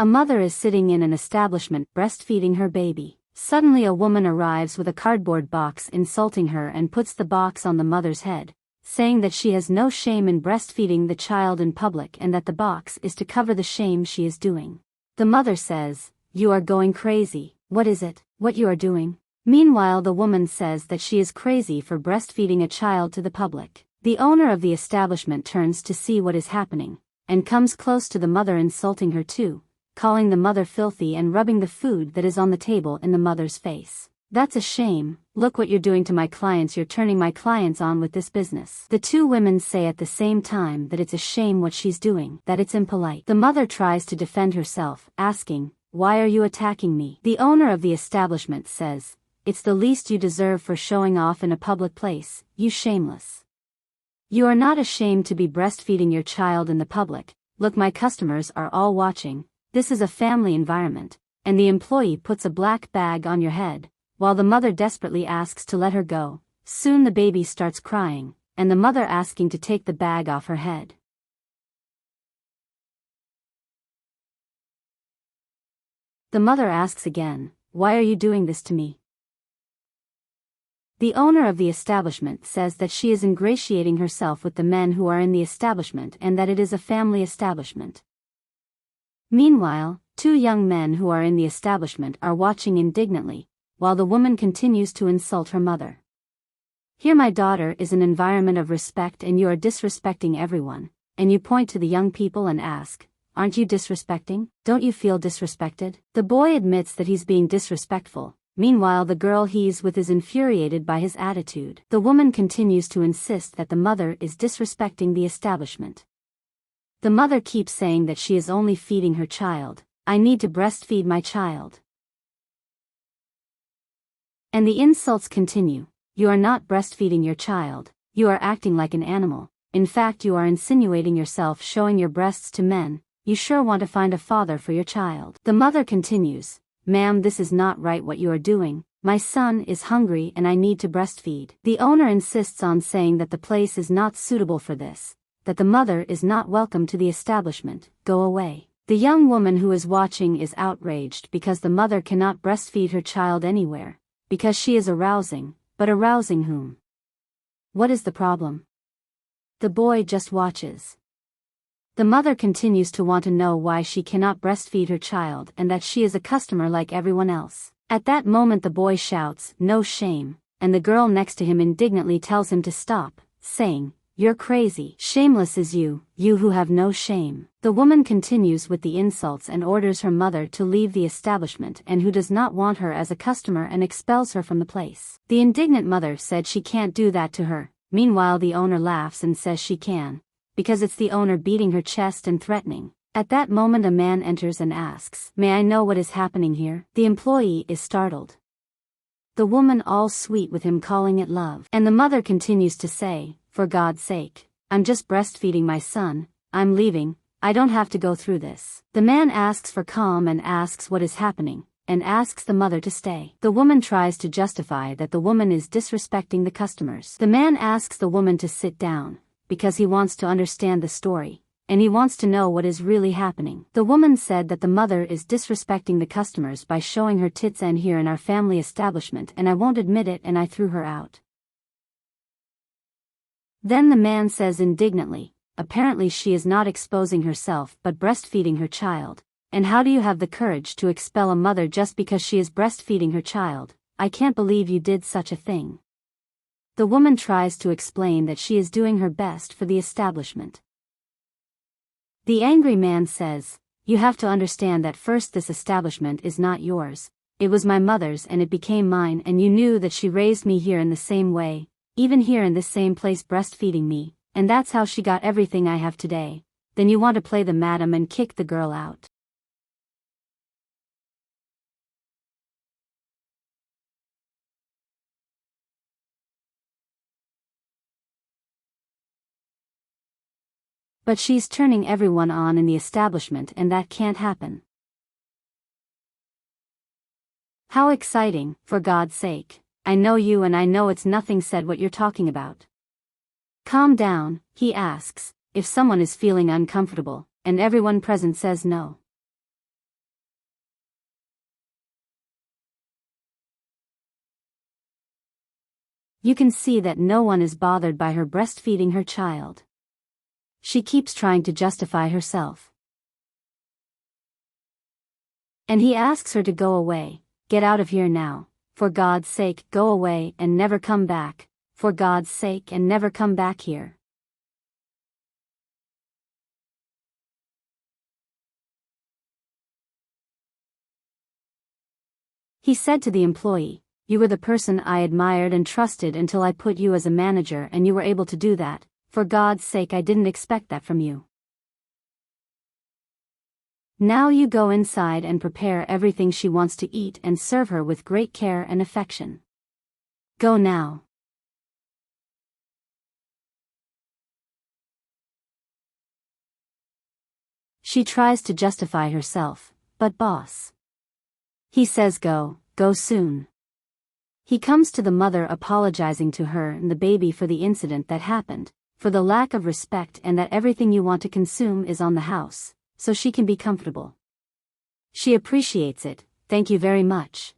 A mother is sitting in an establishment breastfeeding her baby. Suddenly a woman arrives with a cardboard box insulting her and puts the box on the mother's head, saying that she has no shame in breastfeeding the child in public and that the box is to cover the shame she is doing. The mother says, "You are going crazy. What is it? What you are doing?" Meanwhile, the woman says that she is crazy for breastfeeding a child to the public. The owner of the establishment turns to see what is happening, and comes close to the mother, insulting her too, calling the mother filthy and rubbing the food that is on the table in the mother's face. "That's a shame. Look what you're doing to my clients. You're turning my clients on with this business." The two women say at the same time that it's a shame what she's doing, that it's impolite. The mother tries to defend herself, asking, "Why are you attacking me?" The owner of the establishment says, "It's the least you deserve for showing off in a public place, you shameless. You are not ashamed to be breastfeeding your child in the public. Look, my customers are all watching. This is a family environment." And the employee puts a black bag on your head, while the mother desperately asks to let her go. Soon the baby starts crying, and the mother asking to take the bag off her head. The mother asks again, "Why are you doing this to me?" The owner of the establishment says that she is ingratiating herself with the men who are in the establishment and that it is a family establishment. Meanwhile, two young men who are in the establishment are watching indignantly, while the woman continues to insult her mother. "Here, my daughter, is an environment of respect and you are disrespecting everyone," and you point to the young people and ask, "Aren't you disrespecting? Don't you feel disrespected?" The boy admits that he's being disrespectful. Meanwhile, the girl he's with is infuriated by his attitude. The woman continues to insist that the mother is disrespecting the establishment. The mother keeps saying that she is only feeding her child. "I need to breastfeed my child." And the insults continue. "You are not breastfeeding your child. You are acting like an animal. In fact, you are insinuating yourself, showing your breasts to men. You sure want to find a father for your child." The mother continues, "Ma'am, this is not right what you are doing. My son is hungry and I need to breastfeed." The owner insists on saying that the place is not suitable for this, that the mother is not welcome to the establishment. "Go away." The young woman who is watching is outraged because the mother cannot breastfeed her child anywhere, because she is arousing, but arousing whom? What is the problem? The boy just watches. The mother continues to want to know why she cannot breastfeed her child and that she is a customer like everyone else. At that moment the boy shouts, "No shame," and the girl next to him indignantly tells him to stop, saying, "You're crazy. Shameless is you, you who have no shame." The woman continues with the insults and orders her mother to leave the establishment and who does not want her as a customer and expels her from the place. The indignant mother said she can't do that to her. Meanwhile, the owner laughs and says she can, because it's the owner beating her chest and threatening. At that moment a man enters and asks, "May I know what is happening here?" The employee is startled. The woman all sweet with him calling it love. And the mother continues to say, "For God's sake, I'm just breastfeeding my son. I'm leaving. I don't have to go through this." The man asks for calm and asks what is happening, and asks the mother to stay. The woman tries to justify that the woman is disrespecting the customers. The man asks the woman to sit down, because he wants to understand the story, and he wants to know what is really happening. The woman said that the mother is disrespecting the customers by showing her tits and here in our family establishment, and I won't admit it and I threw her out. Then the man says indignantly, "Apparently she is not exposing herself but breastfeeding her child. And how do you have the courage to expel a mother just because she is breastfeeding her child? I can't believe you did such a thing." The woman tries to explain that she is doing her best for the establishment. The angry man says, "You have to understand that first, this establishment is not yours. It was my mother's and it became mine, and you knew that she raised me here in the same way, even here in this same place breastfeeding me, and that's how she got everything I have today. Then you want to play the madam and kick the girl out." But she's turning everyone on in the establishment and that can't happen. How exciting, for God's sake. I know you and I know it's nothing said what you're talking about. Calm down, he asks, if someone is feeling uncomfortable, and everyone present says no. You can see that no one is bothered by her breastfeeding her child. She keeps trying to justify herself. And he asks her to go away. Get out of here now. For God's sake, go away and never come back. For God's sake, and never come back here. He said to the employee, "You were the person I admired and trusted until I put you as a manager and you were able to do that. For God's sake, I didn't expect that from you. Now you go inside and prepare everything she wants to eat and serve her with great care and affection. Go now." She tries to justify herself, but boss. He says go soon. He comes to the mother apologizing to her and the baby for the incident that happened, for the lack of respect and that everything you want to consume is on the house, so she can be comfortable. She appreciates it. "Thank you very much."